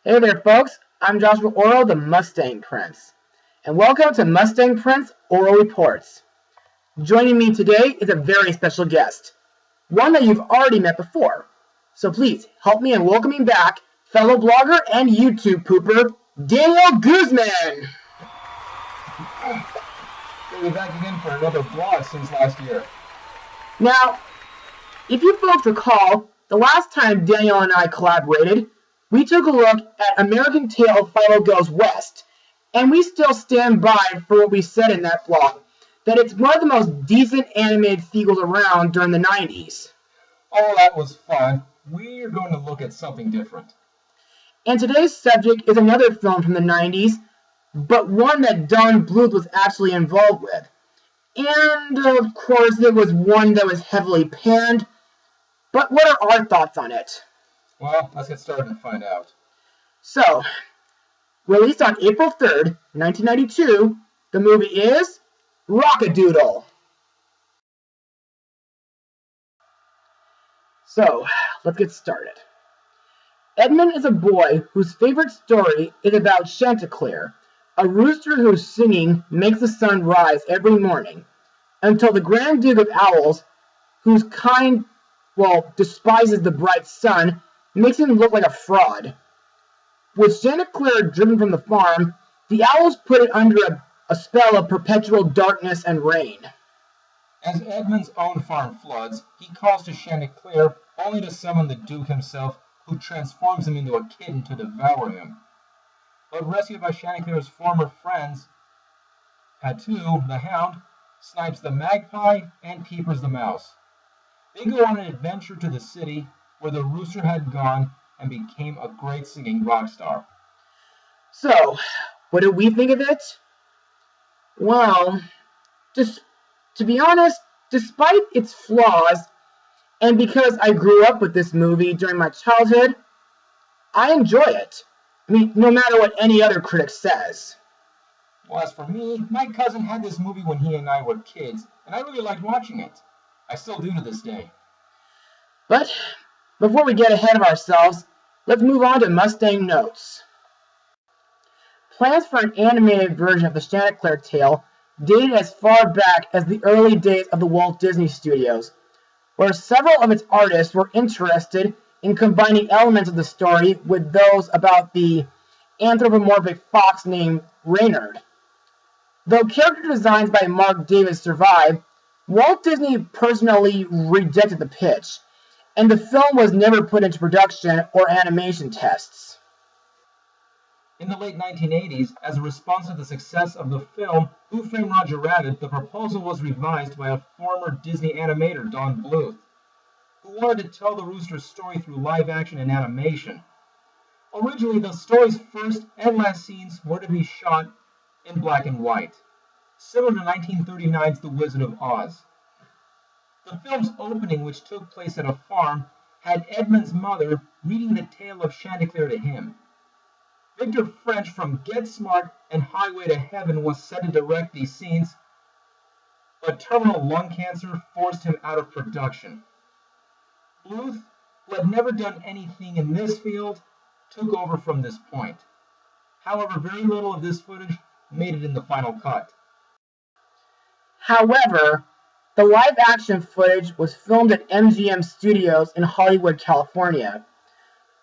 Hey there, folks. I'm Joshua Orro, the Mustang Prince, and welcome to Mustang Prince Orro Reports. Joining me today is a very special guest, one that you've already met before. So please help me in welcoming back fellow blogger and YouTube pooper Daniel Guzman. We're back again for another blog since last year. Now, if you folks recall, the last time Daniel and I collaborated, we took a look at American Tail of Philo Goes West, and we still stand by for what we said in that blog, that it's one of the most decent animated sequels around during the 90s. All that was fun. We're going to look at something different. And today's subject is another film from the 90s, but one that Don Bluth was actually involved with. And, of course, it was one that was heavily panned. But what are our thoughts on it? Well, let's get started and find out. So, released on April 3rd, 1992, the movie is Rock-A-Doodle. So, let's get started. Edmund is a boy whose favorite story is about Chanticleer, a rooster whose singing makes the sun rise every morning, until the Grand Duke of Owls, whose kind, despises the bright sun, makes him look like a fraud. With Chanticleer driven from the farm, the Owls put it under a spell of perpetual darkness and rain. As Edmund's own farm floods, he calls to Chanticleer only to summon the Duke himself, who transforms him into a kitten to devour him. But rescued by Chanticleer's former friends, Patu, the hound, Snipes the magpie, and Peepers the mouse. They go on an adventure to the city, where the rooster had gone and became a great singing rock star. So, what did we think of it? Well, to be honest, despite its flaws, and because I grew up with this movie during my childhood, I enjoy it. I mean, no matter what any other critic says. Well, as for me, my cousin had this movie when he and I were kids, and I really liked watching it. I still do to this day. But before we get ahead of ourselves, let's move on to Mustang notes. Plans for an animated version of the Chanticleer tale dated as far back as the early days of the Walt Disney Studios, where several of its artists were interested in combining elements of the story with those about the anthropomorphic fox named Reynard. Though character designs by Mark Davis survived, Walt Disney personally rejected the pitch, and the film was never put into production or animation tests. In the late 1980s, as a response to the success of the film Who Framed Roger Rabbit, the proposal was revised by a former Disney animator, Don Bluth, who wanted to tell the rooster's story through live action and animation. Originally, the story's first and last scenes were to be shot in black and white, similar to 1939's The Wizard of Oz. The film's opening, which took place at a farm, had Edmund's mother reading the tale of Chanticleer to him. Victor French from Get Smart and Highway to Heaven was set to direct these scenes, but terminal lung cancer forced him out of production. Bluth, who had never done anything in this field, took over from this point. However, very little of this footage made it in the final cut. However, the live-action footage was filmed at MGM Studios in Hollywood, California.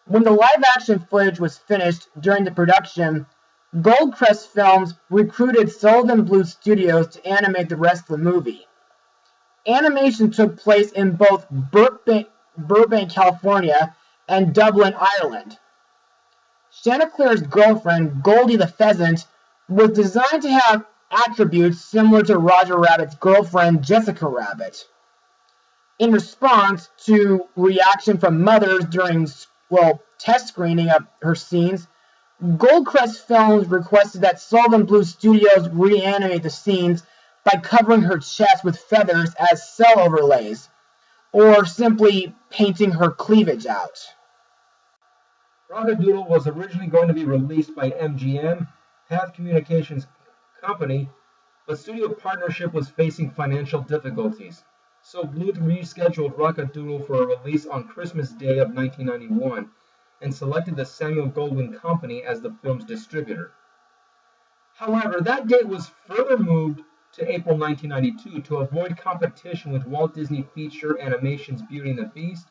When the live-action footage was finished during the production, Goldcrest Films recruited Sullivan Bluth Studios to animate the rest of the movie. Animation took place in both Burbank, California, and Dublin, Ireland. Chanticleer's girlfriend, Goldie the Pheasant, was designed to have attributes similar to Roger Rabbit's girlfriend, Jessica Rabbit. In response to reaction from mothers during, test screening of her scenes, Goldcrest Films requested that Sullivan Bluth Studios reanimate the scenes by covering her chest with feathers as cell overlays, or simply painting her cleavage out. Rock-A-Doodle was originally going to be released by MGM, Path Communications Company, but studio partnership was facing financial difficulties, so Bluth rescheduled Rock-A-Doodle for a release on Christmas Day of 1991, and selected the Samuel Goldwyn Company as the film's distributor. However, that date was further moved to April 1992 to avoid competition with Walt Disney Feature Animation's Beauty and the Beast,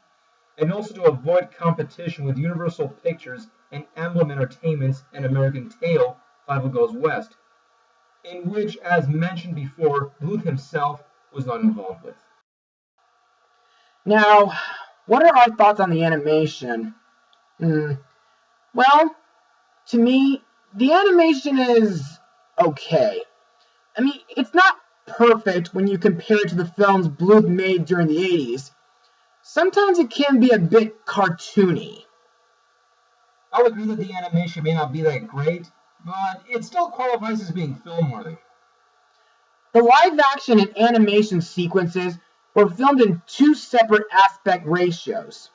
and also to avoid competition with Universal Pictures and Emblem Entertainment's An American Tail, Five Goes West, in which, as mentioned before, Bluth himself was not involved with. Now, what are our thoughts on the animation? Well, to me, the animation is okay. I mean, it's not perfect when you compare it to the films Bluth made during the 80s. Sometimes it can be a bit cartoony. I'll agree that the animation may not be that great, but it still qualifies as being film-worthy. The live-action and animation sequences were filmed in two separate aspect ratios.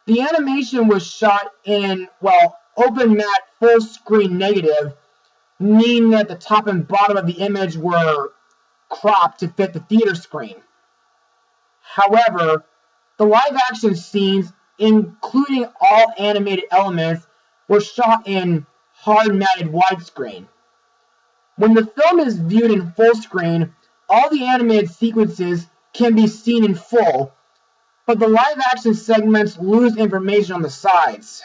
The animation was shot in, open matte full screen negative, meaning that the top and bottom of the image were cropped to fit the theater screen. However, the live-action scenes, including all animated elements, were shot in hard-matted widescreen. When the film is viewed in full screen, all the animated sequences can be seen in full, but the live-action segments lose information on the sides.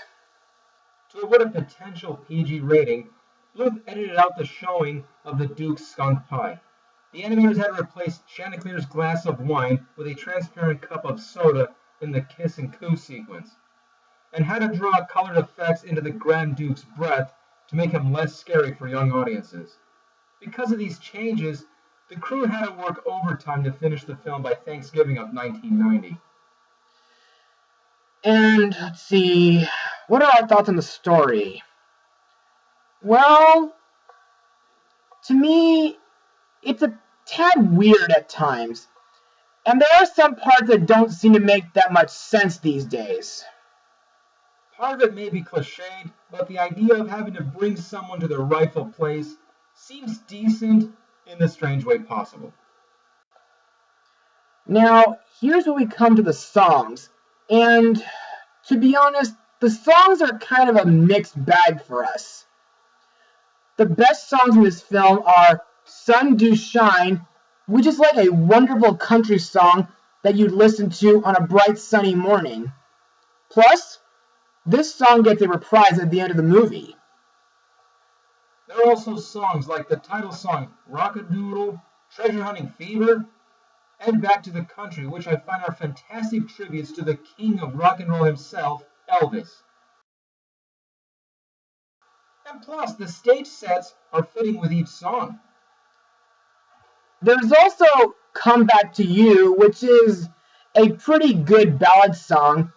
To avoid a potential PG rating, Bluth edited out the showing of the Duke's skunk pie. The animators had to replace Chanticleer's glass of wine with a transparent cup of soda in the kiss and coo sequence, and had to draw colored effects into the Grand Duke's breath to make him less scary for young audiences. Because of these changes, the crew had to work overtime to finish the film by Thanksgiving of 1990. And let's see, what are our thoughts on the story? Well, to me, it's a tad weird at times, and there are some parts that don't seem to make that much sense these days. Part of it may be cliched, but the idea of having to bring someone to their rightful place seems decent in the strange way possible. Now, here's where we come to the songs, and to be honest, the songs are kind of a mixed bag for us. The best songs in this film are Sun Do Shine, which is like a wonderful country song that you'd listen to on a bright sunny morning. Plus, this song gets a reprise at the end of the movie. There are also songs like the title song Rock-A-Doodle, Treasure Hunting Fever, and Back to the Country, which I find are fantastic tributes to the king of rock and roll himself, Elvis. And plus, the stage sets are fitting with each song. There's also Come Back to You, which is a pretty good ballad song,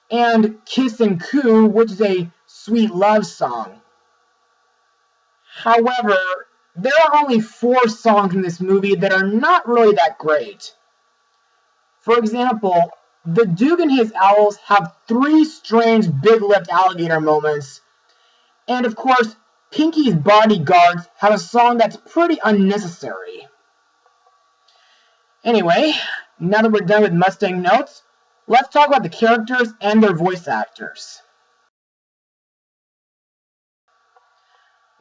and Kiss and Coo, which is a sweet love song. However, there are only 4 songs in this movie that are not really that great. For example, the Duke and his owls have 3 strange big-lipped alligator moments, and of course, Pinky's Bodyguards have a song that's pretty unnecessary. Anyway, now that we're done with Mustang notes, let's talk about the characters and their voice actors.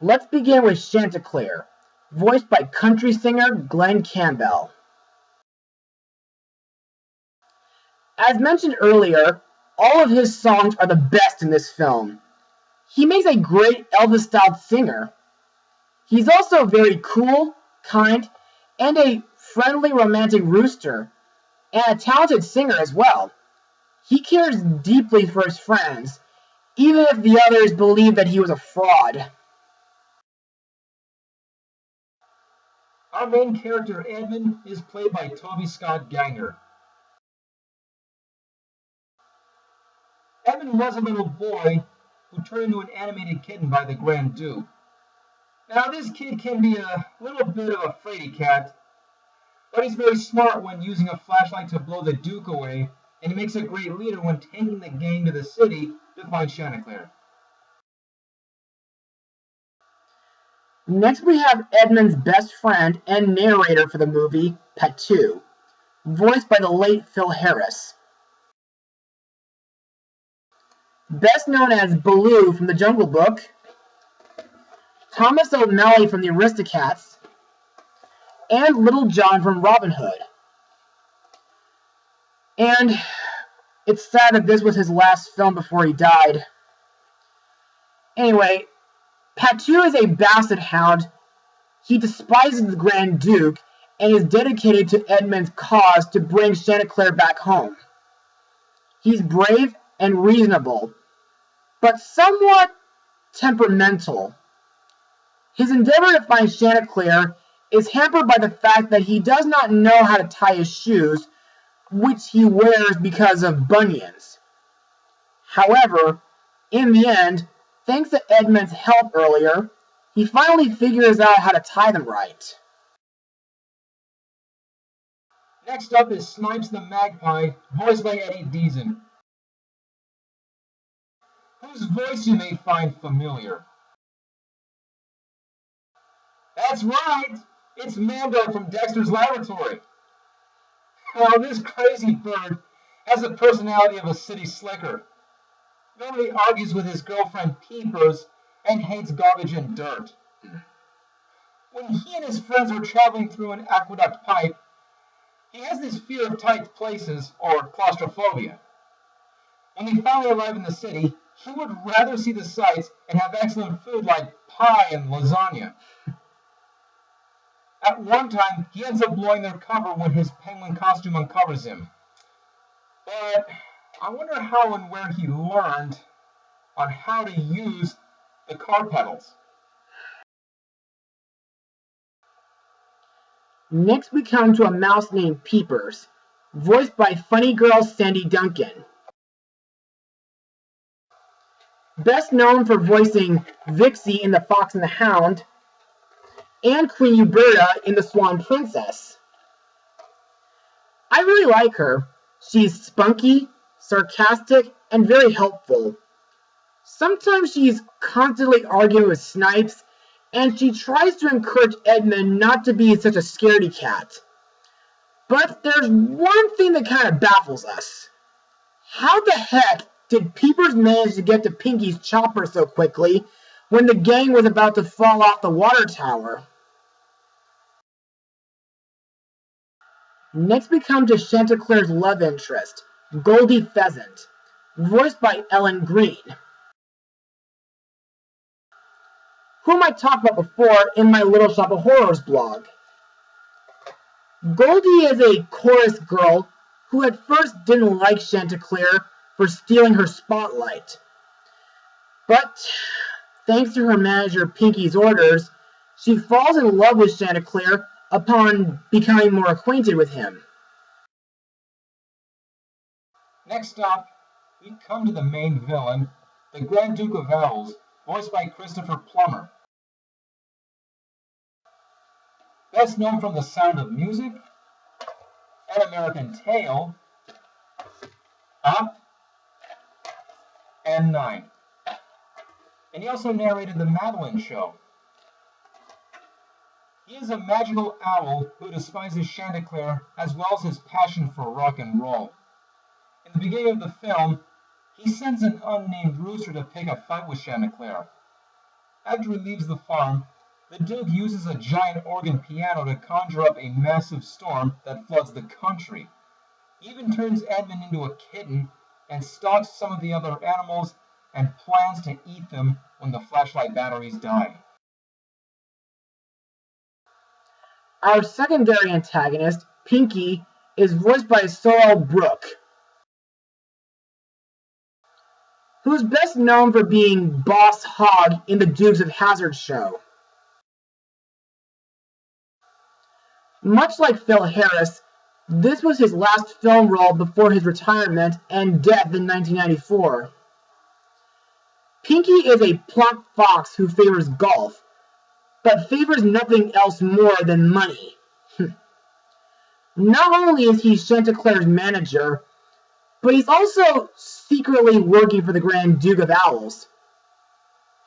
Let's begin with Chanticleer, voiced by country singer Glenn Campbell. As mentioned earlier, all of his songs are the best in this film. He makes a great Elvis-style singer. He's also very cool, kind, and a friendly romantic rooster, and a talented singer as well. He cares deeply for his friends, even if the others believe that he was a fraud. Our main character, Edmund, is played by Toby Scott Ganger. Edmund was a little boy who turned into an animated kitten by the Grand Duke. Now, this kid can be a little bit of a fraidy cat, but he's very smart when using a flashlight to blow the Duke away, and he makes a great leader when taking the gang to the city to find Chanticleer. Next we have Edmund's best friend and narrator for the movie, Patu, voiced by the late Phil Harris. best known as Baloo from the Jungle Book, Thomas O'Malley from the Aristocats, and Little John from Robin Hood. And it's sad that this was his last film before he died. Anyway, Patou is a basset hound. He despises the Grand Duke and is dedicated to Edmund's cause to bring Chanticleer back home. He's brave and reasonable, but somewhat temperamental. His endeavor to find Chanticleer is hampered by the fact that he does not know how to tie his shoes, which he wears because of bunions. However, in the end, thanks to Edmund's help earlier, he finally figures out how to tie them right. Next up is Snipes the Magpie, voiced by Eddie Deezen, whose voice you may find familiar. That's right, it's Mando from Dexter's Laboratory. Now, this crazy bird has the personality of a city slicker. Normally argues with his girlfriend Peepers and hates garbage and dirt. When he and his friends are traveling through an aqueduct pipe, he has this fear of tight places, or claustrophobia. When they finally arrive in the city, he would rather see the sights and have excellent food like pie and lasagna. At one time, he ends up blowing their cover when his penguin costume uncovers him. But I wonder how and where he learned on how to use the car pedals. Next we come to a mouse named Peepers, voiced by funny girl Sandy Duncan. Best known for voicing Vixie in The Fox and the Hound, and Queen Uberta in The Swan Princess. I really like her. She's spunky, sarcastic, and very helpful. Sometimes she's constantly arguing with Snipes, and she tries to encourage Edmund not to be such a scaredy cat. But there's one thing that kind of baffles us. How the heck did Peepers manage to get to Pinky's chopper so quickly when the gang was about to fall off the water tower? Next we come to Chanticleer's love interest, Goldie Pheasant, voiced by Ellen Green, whom I talked about before in my Little Shop of Horrors blog. Goldie is a chorus girl who at first didn't like Chanticleer for stealing her spotlight. But thanks to her manager Pinky's orders, she falls in love with Chanticleer upon becoming more acquainted with him. Next up, we come to the main villain, the Grand Duke of Owls, voiced by Christopher Plummer. Best known from The Sound of Music, An American Tail, Up, and 9. And he also narrated The Madeline Show. He is a magical owl who despises Chanticleer as well as his passion for rock and roll. In the beginning of the film, he sends an unnamed rooster to pick a fight with Chanticleer. After he leaves the farm, the Duke uses a giant organ piano to conjure up a massive storm that floods the country. He even turns Edmund into a kitten and stalks some of the other animals and plans to eat them when the flashlight batteries die. Our secondary antagonist, Pinky, is voiced by Sorrel Brooke, who's best known for being Boss Hogg in the Dukes of Hazzard show. Much like Phil Harris, this was his last film role before his retirement and death in 1994. Pinky is a plump fox who favors golf, but favors nothing else more than money. Not only is he Chanticleer's manager, but he's also secretly working for the Grand Duke of Owls.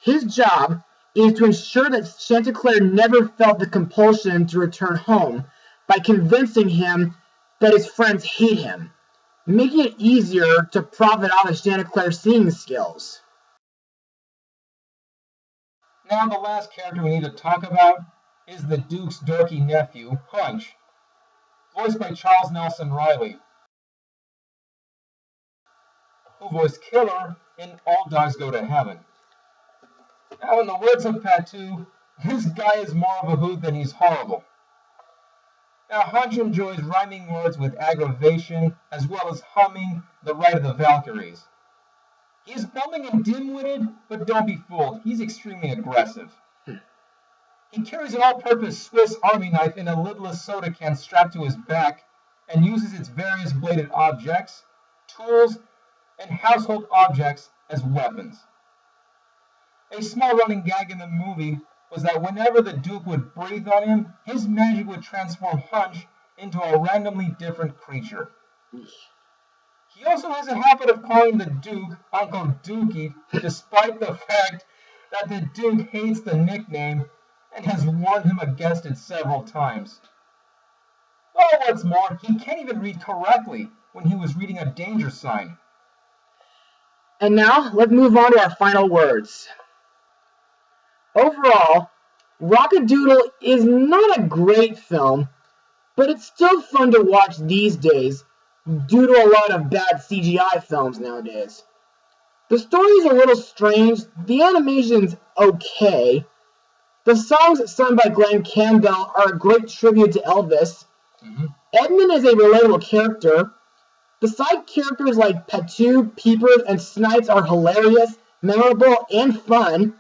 His job is to ensure that Chanticleer never felt the compulsion to return home by convincing him that his friends hate him, making it easier to profit off of Chanticleer's singing skills. Now the last character we need to talk about is the Duke's dorky nephew, Hunch, voiced by Charles Nelson Riley, who voiced Killer in All Dogs Go to Heaven. Now in the words of Patu, this guy is more of a hoot than he's horrible. Now Hunch enjoys rhyming words with aggravation as well as humming The Rite of the Valkyries. He is bumbling and dim-witted, but don't be fooled, he's extremely aggressive. He carries an all-purpose Swiss Army knife in a lidless soda can strapped to his back and uses its various bladed objects, tools, and household objects as weapons. A small running gag in the movie was that whenever the Duke would breathe on him, his magic would transform Hunch into a randomly different creature. He also has a habit of calling the Duke Uncle Dookie, despite the fact that the Duke hates the nickname and has warned him against it several times. Oh, what's more, he can't even read correctly when he was reading a danger sign. And now, let's move on to our final words. Overall, Rock-A-Doodle is not a great film, but it's still fun to watch these days due to a lot of bad CGI films nowadays. The story's a little strange, the animation's okay, the songs sung by Glenn Campbell are a great tribute to Elvis, Edmund is a relatable character, the side characters like Patu, Peepers, and Snipes are hilarious, memorable, and fun,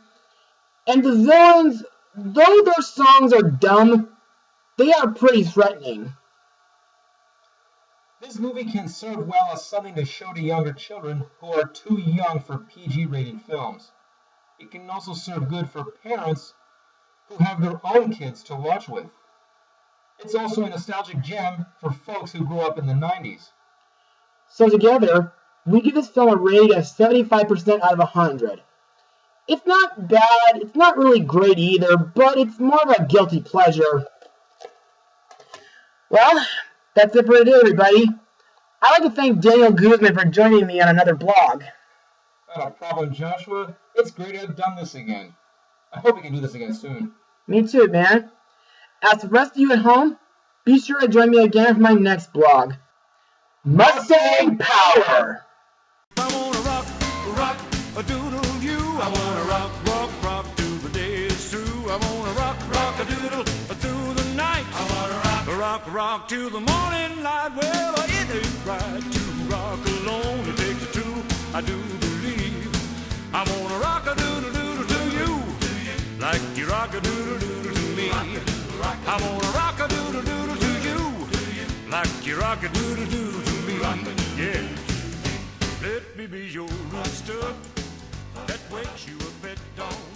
and the villains, though their songs are dumb, they are pretty threatening. This movie can serve well as something to show to younger children who are too young for PG-rated films. It can also serve good for parents who have their own kids to watch with. It's also a nostalgic gem for folks who grew up in the 90s. So together, we give this film a rating of 75% out of 100. It's not bad, it's not really great either, but it's more of a guilty pleasure. Well, that's it for today, everybody. I'd like to thank Daniel Guzman for joining me on another blog. Not a problem, Joshua. It's great to have done this again. I hope we can do this again soon. Me too, man. As for the rest of you at home, be sure to join me again for my next blog. Mustang Power! I wanna rock-a-doodle you. I wanna rock till the day is through. I wanna rock-a-doodle through the night. I wanna rock till the morning light. Well, it ain't right to rock alone. It takes two, I do believe. I wanna rock-a-doodle to you, like you rock-a-doodle to me. I wanna rock-a-doodle to you, like you rock-a-doodle to me. Yeah. Let me be your rooster that wakes you up at dawn.